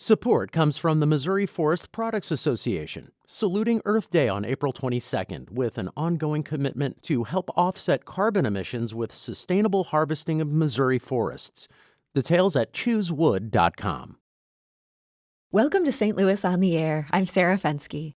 Support comes from the Missouri Forest Products Association, saluting Earth Day on April 22nd with an ongoing commitment to help offset carbon emissions with sustainable harvesting of Missouri forests. Details at choosewood.com. Welcome to St. Louis on the Air. I'm Sarah Fensky.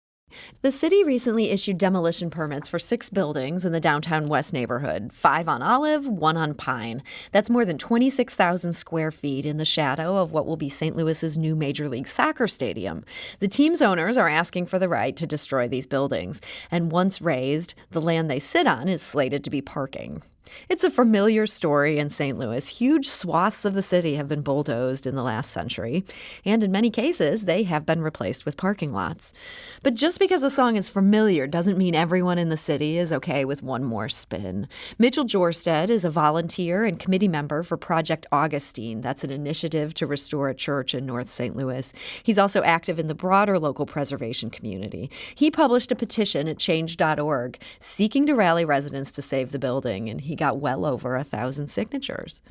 The city recently issued demolition permits for 6 buildings in the downtown West neighborhood, 5 on Olive, 1 on Pine. That's more than 26,000 square feet in the shadow of what will be St. Louis's new Major League Soccer stadium. The team's owners are asking for the right to destroy these buildings, and once raised, the land they sit on is slated to be parking. It's a familiar story in St. Louis. Huge swaths of the city have been bulldozed in the last century, and in many cases, they have been replaced with parking lots. But just because a song is familiar doesn't mean everyone in the city is okay with one more spin. Mitchell Jorstad is a volunteer and committee member for Project Augustine. That's an initiative to restore a church in North St. Louis. He's also active in the broader local preservation community. He published a petition at change.org seeking to rally residents to save the building, and he got well over 1,000 signatures.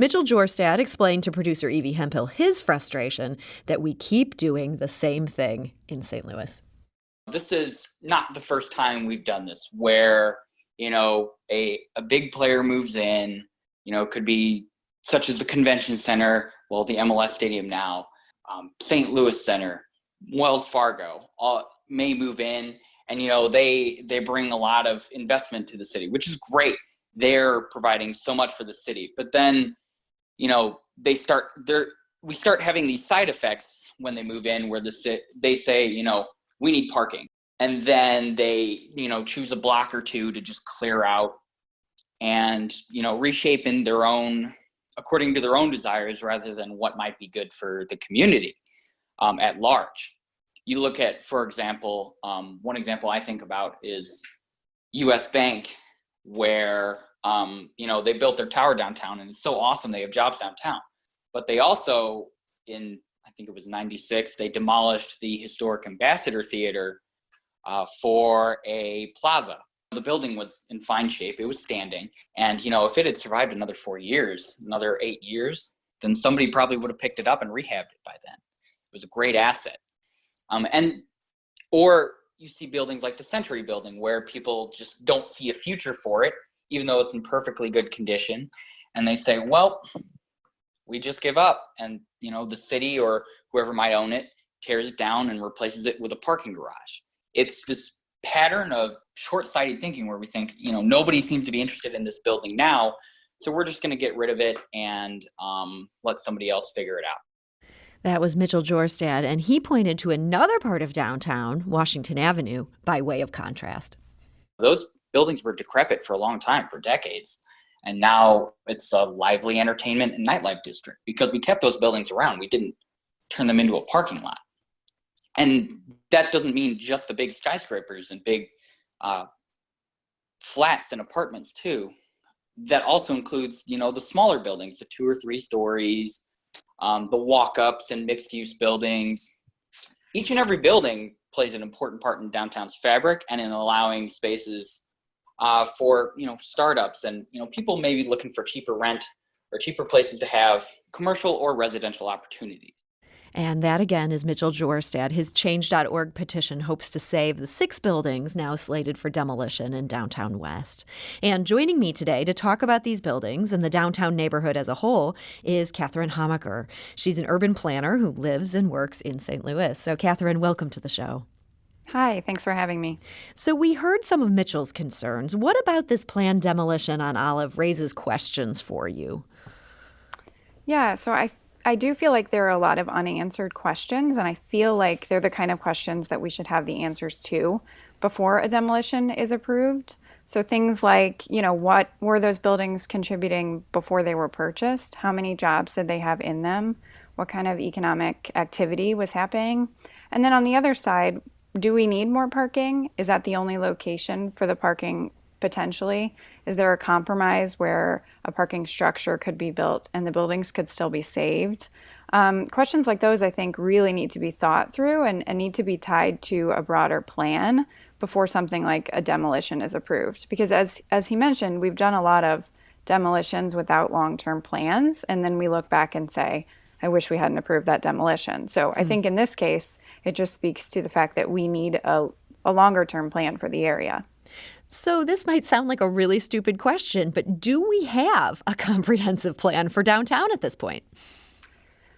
Mitchell Jorstad explained to producer Evie Hemphill his frustration that we keep doing the same thing in St. Louis. This is not the first time we've done this where, a big player moves in, could be such as the convention center, well, the MLS stadium now, St. Louis Center, Wells Fargo, all may move in and, they bring a lot of investment to the city, which is great. They're providing so much for the city, but then, we start having these side effects when they move in where they say, we need parking. And then they, choose a block or two to just clear out and, reshape in according to their own desires rather than what might be good for the community at large. You look at, for example, one example I think about is U.S. Bank, where, they built their tower downtown and it's so awesome. They have jobs downtown, but they also I think it was 96, they demolished the historic Ambassador Theater for a plaza. The building was in fine shape. It was standing. And, if it had survived another 4 years, another 8 years, then somebody probably would have picked it up and rehabbed it by then. It was a great asset. Or you see buildings like the Century Building where people just don't see a future for it, even though it's in perfectly good condition. And they say, well, we just give up. And, the city or whoever might own it tears it down and replaces it with a parking garage. It's this pattern of short-sighted thinking where we think, nobody seems to be interested in this building now, so we're just going to get rid of it and let somebody else figure it out. That was Mitchell Jorstad, and he pointed to another part of downtown, Washington Avenue, by way of contrast. Those buildings were decrepit for a long time, for decades. And now it's a lively entertainment and nightlife district because we kept those buildings around. We didn't turn them into a parking lot. And that doesn't mean just the big skyscrapers and big flats and apartments too. That also includes, the smaller buildings, the 2 or 3 stories, the walk-ups and mixed-use buildings. Each and every building plays an important part in downtown's fabric and in allowing spaces for, startups and, people may be looking for cheaper rent or cheaper places to have commercial or residential opportunities. And that, again, is Mitchell Jorstad. His Change.org petition hopes to save the 6 buildings now slated for demolition in downtown West. And joining me today to talk about these buildings and the downtown neighborhood as a whole is Catherine Hamacher. She's an urban planner who lives and works in St. Louis. So, Catherine, welcome to the show. Hi, thanks for having me. So we heard some of Mitchell's concerns. What about this planned demolition on Olive raises questions for you? Yeah, so I do feel like there are a lot of unanswered questions, and I feel like they're the kind of questions that we should have the answers to before a demolition is approved. So things like, what were those buildings contributing before they were purchased? How many jobs did they have in them? What kind of economic activity was happening? And then on the other side, do we need more parking? Is that the only location for the parking potentially? Is there a compromise where a parking structure could be built and the buildings could still be saved? Questions like those, I think, really need to be thought through and need to be tied to a broader plan before something like a demolition is approved. Because as he mentioned, we've done a lot of demolitions without long-term plans, and then we look back and say, I wish we hadn't approved that demolition. So I think in this case, it just speaks to the fact that we need a longer term plan for the area. So this might sound like a really stupid question, but do we have a comprehensive plan for downtown at this point?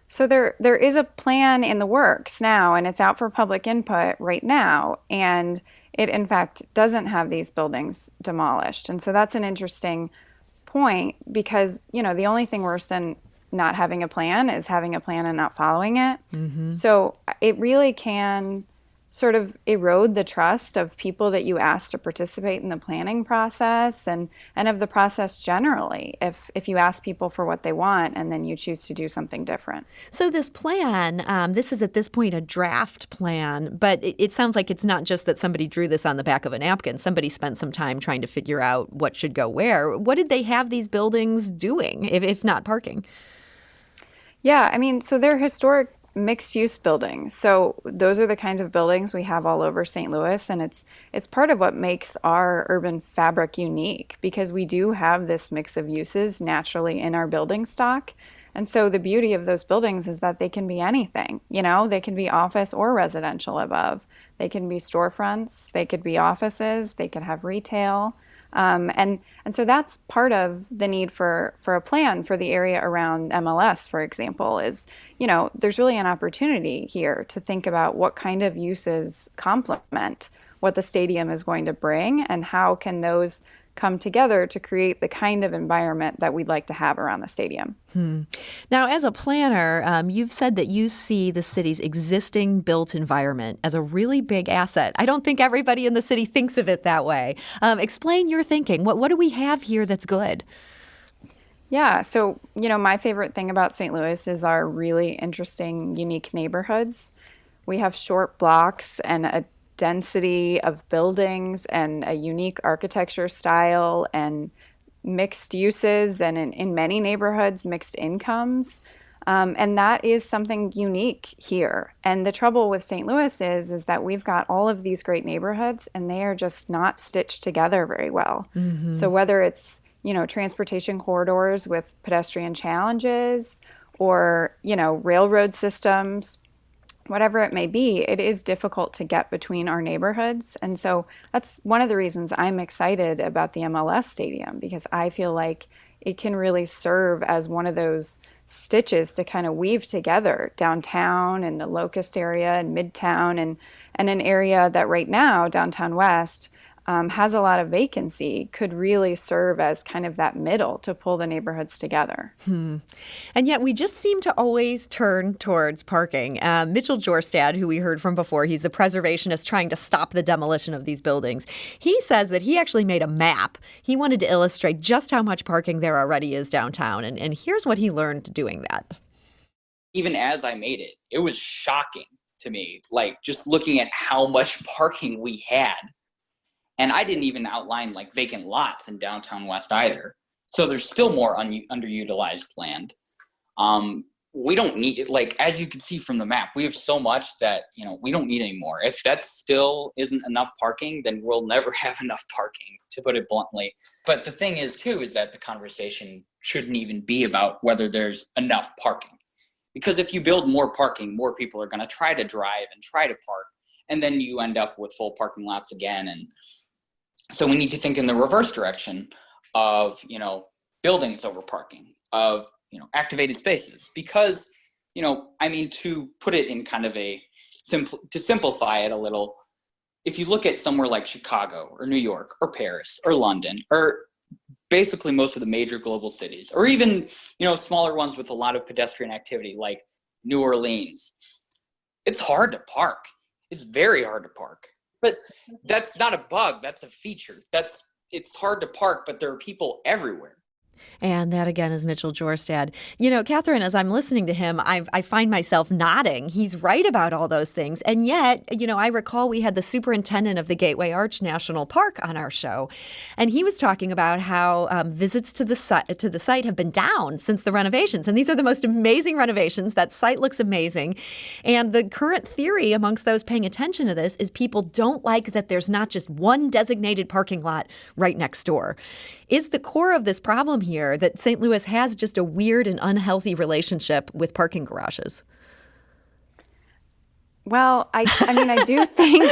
So there is a plan in the works now, and it's out for public input right now. And it, in fact, doesn't have these buildings demolished. And so that's an interesting point because, the only thing worse than not having a plan is having a plan and not following it. So it really can sort of erode the trust of people that you ask to participate in the planning process and of the process generally if you ask people for what they want and then you choose to do something different. So this plan, this is at this point a draft plan, but it sounds like it's not just that somebody drew this on the back of a napkin. Somebody spent some time trying to figure out what should go where. What did they have these buildings doing, if not parking? Yeah, I mean, so they're historic mixed-use buildings. So those are the kinds of buildings we have all over St. Louis, and it's part of what makes our urban fabric unique because we do have this mix of uses naturally in our building stock. And so the beauty of those buildings is that they can be anything. They can be office or residential above. They can be storefronts, they could be offices, they could have retail. And so that's part of the need for a plan for the area around MLS, for example, is, there's really an opportunity here to think about what kind of uses complement what the stadium is going to bring and how can those come together to create the kind of environment that we'd like to have around the stadium. Now, as a planner, you've said that you see the city's existing built environment as a really big asset. I don't think everybody in the city thinks of it that way. Explain your thinking. What do we have here that's good? Yeah, so, my favorite thing about St. Louis is our really interesting, unique neighborhoods. We have short blocks and a density of buildings and a unique architecture style and mixed uses and in many neighborhoods, mixed incomes. And that is something unique here. And the trouble with St. Louis is that we've got all of these great neighborhoods and they are just not stitched together very well. So whether it's, transportation corridors with pedestrian challenges or, railroad systems, whatever it may be, it is difficult to get between our neighborhoods. And so that's one of the reasons I'm excited about the MLS stadium, because I feel like it can really serve as one of those stitches to kind of weave together downtown and the Locust area and Midtown and an area that right now, downtown West, has a lot of vacancy, could really serve as kind of that middle to pull the neighborhoods together. And yet we just seem to always turn towards parking. Mitchell Jorstad, who we heard from before, he's the preservationist trying to stop the demolition of these buildings. He says that he actually made a map. He wanted to illustrate just how much parking there already is downtown. And here's what he learned doing that. Even as I made it, it was shocking to me, like just looking at how much parking we had. And I didn't even outline like vacant lots in downtown West either. So there's still more underutilized land. We don't need it. Like, as you can see from the map, we have so much that, we don't need any more. If that still isn't enough parking, then we'll never have enough parking, to put it bluntly. But the thing is, too, is that the conversation shouldn't even be about whether there's enough parking. Because if you build more parking, more people are going to try to drive and try to park. And then you end up with full parking lots again. And so we need to think in the reverse direction of, buildings over parking, of, activated spaces. Because, to put it in kind of to simplify it a little, if you look at somewhere like Chicago or New York or Paris or London or basically most of the major global cities, or even, smaller ones with a lot of pedestrian activity like New Orleans, it's hard to park. It's very hard to park. But that's not a bug, that's a feature. It's hard to park, but there are people everywhere. And that, again, is Mitchell Jorstad. Catherine, as I'm listening to him, I find myself nodding. He's right about all those things. And yet, I recall we had the superintendent of the Gateway Arch National Park on our show. And he was talking about how visits to the site have been down since the renovations. And these are the most amazing renovations. That site looks amazing. And the current theory amongst those paying attention to this is people don't like that there's not just one designated parking lot right next door. Is the core of this problem problem here that St. Louis has just a weird and unhealthy relationship with parking garages? Well, I mean, I do think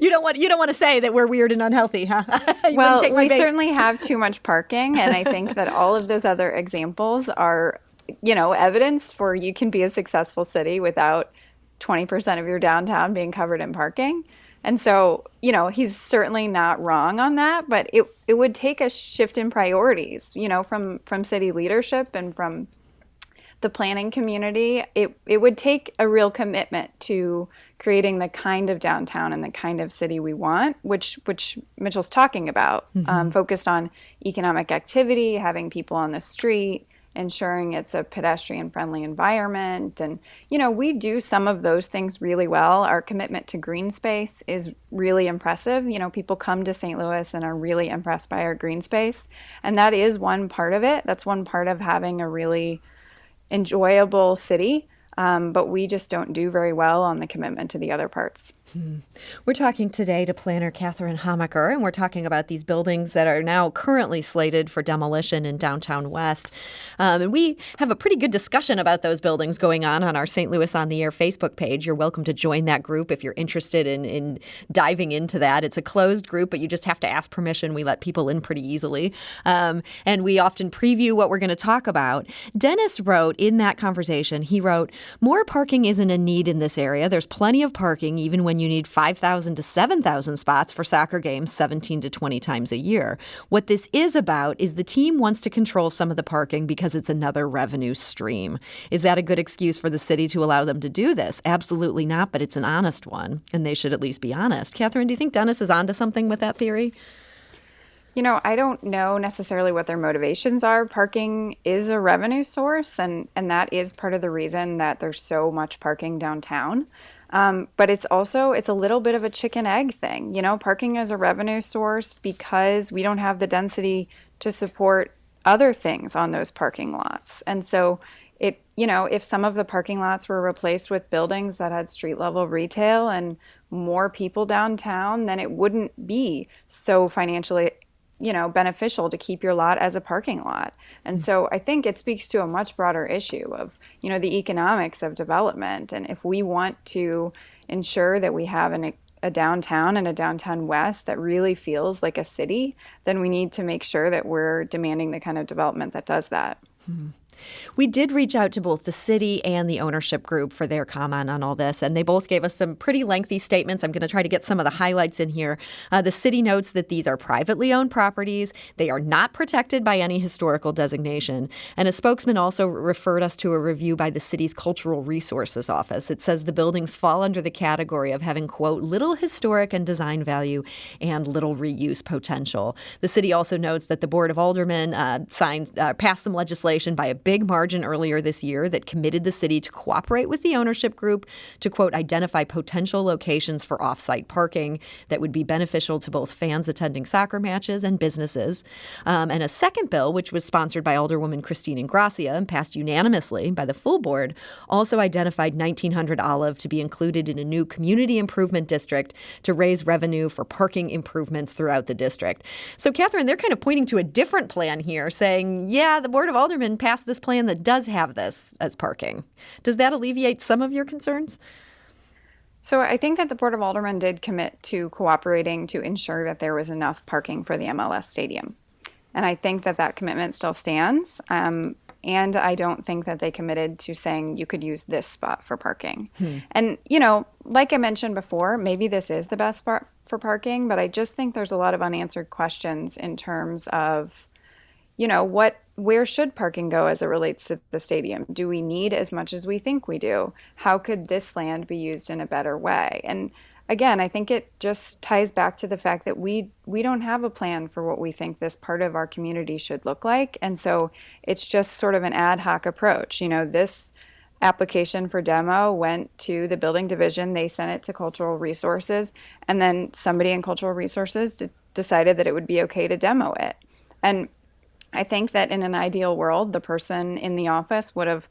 you don't want to say that we're weird and unhealthy, huh? Well, we certainly have too much parking, and I think that all of those other examples are, evidence for you can be a successful city without 20% of your downtown being covered in parking. And so, he's certainly not wrong on that, but it would take a shift in priorities, from city leadership and from the planning community. It would take a real commitment to creating the kind of downtown and the kind of city we want, which Mitchell's talking about, focused on economic activity, having people on the street, ensuring it's a pedestrian-friendly environment. And, we do some of those things really well. Our commitment to green space is really impressive. People come to St. Louis and are really impressed by our green space. And that is one part of it. That's one part of having a really enjoyable city, but we just don't do very well on the commitment to the other parts. We're talking today to planner Catherine Hamacher, and we're talking about these buildings that are now currently slated for demolition in downtown West. And we have a pretty good discussion about those buildings going on our St. Louis on the Air Facebook page. You're welcome to join that group if you're interested in diving into that. It's a closed group, but you just have to ask permission. We let people in pretty easily. And we often preview what we're going to talk about. Dennis wrote in that conversation, he wrote, "More parking isn't a need in this area. There's plenty of parking, even when you need 5,000 to 7,000 spots for soccer games 17 to 20 times a year. What this is about is the team wants to control some of the parking because it's another revenue stream. Is that a good excuse for the city to allow them to do this? Absolutely not, but it's an honest one, and they should at least be honest." Catherine, do you think Dennis is onto something with that theory? I don't know necessarily what their motivations are. Parking is a revenue source, and that is part of the reason that there's so much parking downtown. But it's a little bit of a chicken egg thing. Parking is a revenue source because we don't have the density to support other things on those parking lots. And so if some of the parking lots were replaced with buildings that had street level retail and more people downtown, then it wouldn't be so financially beneficial to keep your lot as a parking lot. And so I think it speaks to a much broader issue of, the economics of development. And if we want to ensure that we have a downtown and a downtown West that really feels like a city, then we need to make sure that we're demanding the kind of development that does that. We did reach out to both the city and the ownership group for their comment on all this, and they both gave us some pretty lengthy statements. I'm going to try to get some of the highlights in here. The city notes that these are privately owned properties. They are not protected by any historical designation. And a spokesman also referred us to a review by the city's Cultural Resources Office. It says the buildings fall under the category of having, quote, little historic and design value and little reuse potential. The city also notes that the Board of Aldermen passed some legislation by a big margin earlier this year that committed the city to cooperate with the ownership group to, quote, identify potential locations for off-site parking that would be beneficial to both fans attending soccer matches and businesses. And a second bill, which was sponsored by Alderwoman Christine Ingracia and passed unanimously by the full board, also identified 1900 Olive to be included in a new community improvement district to raise revenue for parking improvements throughout the district. So, Catherine, they're kind of pointing to a different plan here, saying, yeah, the Board of Aldermen passed this plan that does have this as parking. Does that alleviate some of your concerns? So I think that the Board of Aldermen did commit to cooperating to ensure that there was enough parking for the MLS stadium. And I think that that commitment still stands. And I don't think that they committed to saying you could use this spot for parking. And, like I mentioned before, maybe this is the best spot for parking, but I just think there's a lot of unanswered questions in terms of, where should parking go as it relates to the stadium? Do we need as much as we think we do? How could this land be used in a better way? And again, I think it just ties back to the fact that we don't have a plan for what we think this part of our community should look like. And so it's just sort of an ad hoc approach. This application for demo went to the building division. They sent it to Cultural Resources. And then somebody in Cultural Resources decided that it would be okay to demo it. And I think that in an ideal world, the person in the office would have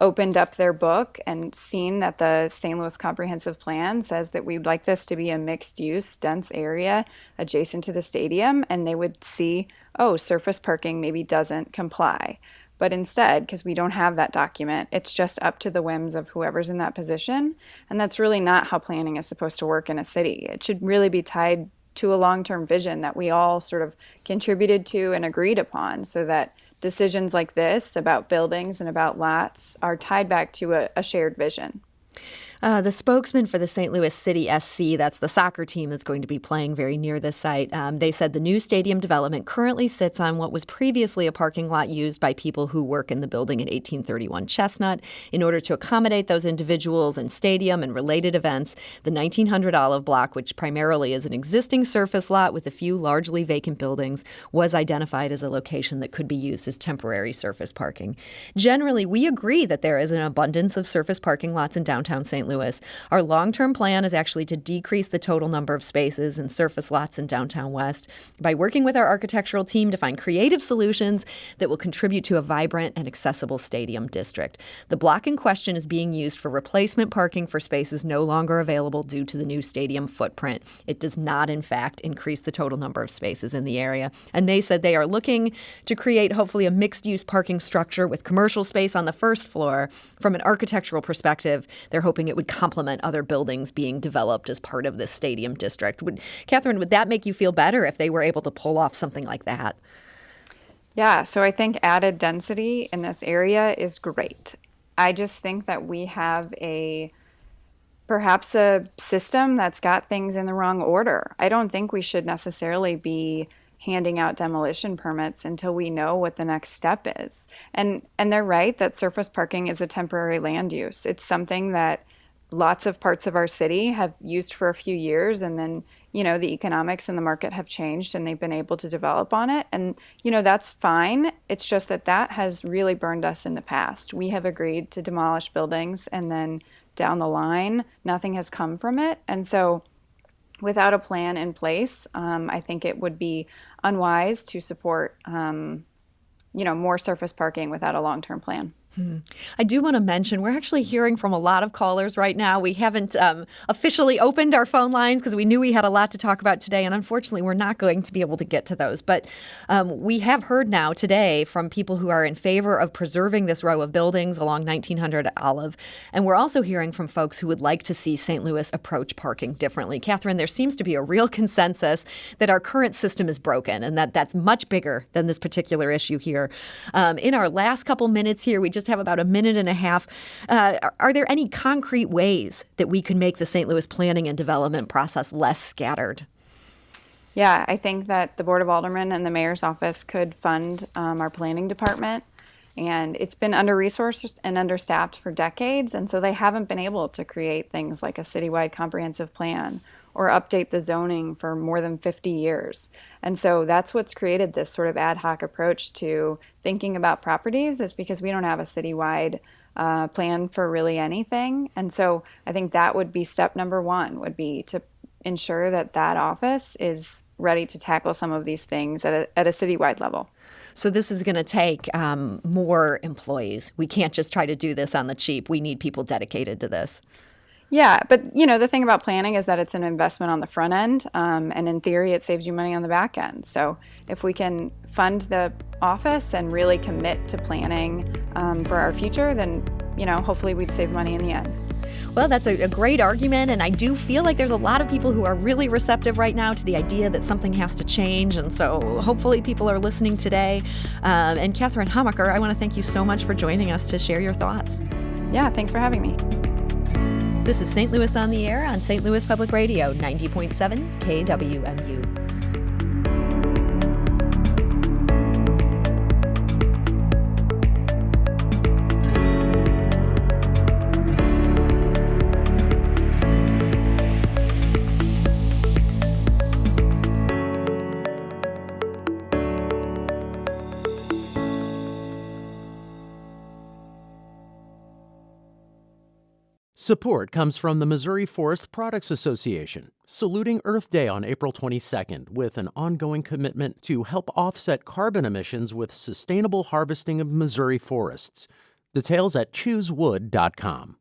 opened up their book and seen that the St. Louis Comprehensive Plan says that we'd like this to be a mixed-use, dense area adjacent to the stadium, and they would see, oh, surface parking maybe doesn't comply. But instead, because we don't have that document, it's just up to the whims of whoever's in that position, and that's really not how planning is supposed to work in a city. It should really be tied to a long-term vision that we all sort of contributed to and agreed upon, so that decisions like this about buildings and about lots are tied back to a shared vision. The spokesman for the St. Louis City SC, that's the soccer team that's going to be playing very near this site, they said the new stadium development currently sits on what was previously a parking lot used by people who work in the building at 1831 Chestnut. In order to accommodate those individuals and stadium and related events, the 1900 Olive Block, which primarily is an existing surface lot with a few largely vacant buildings, was identified as a location that could be used as temporary surface parking. Generally, we agree that there is an abundance of surface parking lots in downtown St. Louis. Our long-term plan is actually to decrease the total number of spaces and surface lots in downtown West by working with our architectural team to find creative solutions that will contribute to a vibrant and accessible stadium district. The block in question is being used for replacement parking for spaces no longer available due to the new stadium footprint. It does not, in fact, increase the total number of spaces in the area. And they said they are looking to create hopefully a mixed-use parking structure with commercial space on the first floor. From an architectural perspective, they're hoping it would complement other buildings being developed as part of this stadium district. Catherine, would that make you feel better if they were able to pull off something like that? Yeah, so I think added density in this area is great. I just think that we have perhaps a system that's got things in the wrong order. I don't think we should necessarily be handing out demolition permits until we know what the next step is. And they're right that surface parking is a temporary land use. It's something that lots of parts of our city have used for a few years, and then, the economics and the market have changed and they've been able to develop on it. And, that's fine. It's just that has really burned us in the past. We have agreed to demolish buildings, and then down the line, nothing has come from it. And so without a plan in place, I think it would be unwise to support, more surface parking without a long-term plan. I do want to mention we're actually hearing from a lot of callers right now. We haven't officially opened our phone lines because we knew we had a lot to talk about today, and unfortunately we're not going to be able to get to those. But we have heard now today from people who are in favor of preserving this row of buildings along 1900 Olive, and we're also hearing from folks who would like to see St. Louis approach parking differently. Catherine, there seems to be a real consensus that our current system is broken and that's much bigger than this particular issue here. In our last couple minutes here, we just have about a minute and a half. Are there any concrete ways that we could make the St. Louis planning and development process less scattered? Yeah, I think that the Board of Aldermen and the Mayor's office could fund our planning department. And it's been under-resourced and understaffed for decades, and so they haven't been able to create things like a citywide comprehensive plan or update the zoning for more than 50 years. And so that's what's created this sort of ad hoc approach to thinking about properties, is because we don't have a citywide plan for really anything. And so I think that would be step number one, would be to ensure that office is ready to tackle some of these things at a citywide level. So this is going to take more employees. We can't just try to do this on the cheap. We need people dedicated to this. Yeah, but the thing about planning is that it's an investment on the front end, and in theory, it saves you money on the back end. So if we can fund the office and really commit to planning for our future, then hopefully we'd save money in the end. Well, that's a great argument, and I do feel like there's a lot of people who are really receptive right now to the idea that something has to change, and so hopefully people are listening today. And Catherine Hamacher, I want to thank you so much for joining us to share your thoughts. Yeah, thanks for having me. This is St. Louis on the Air on St. Louis Public Radio, 90.7 KWMU. Support comes from the Missouri Forest Products Association, saluting Earth Day on April 22nd with an ongoing commitment to help offset carbon emissions with sustainable harvesting of Missouri forests. Details at choosewood.com.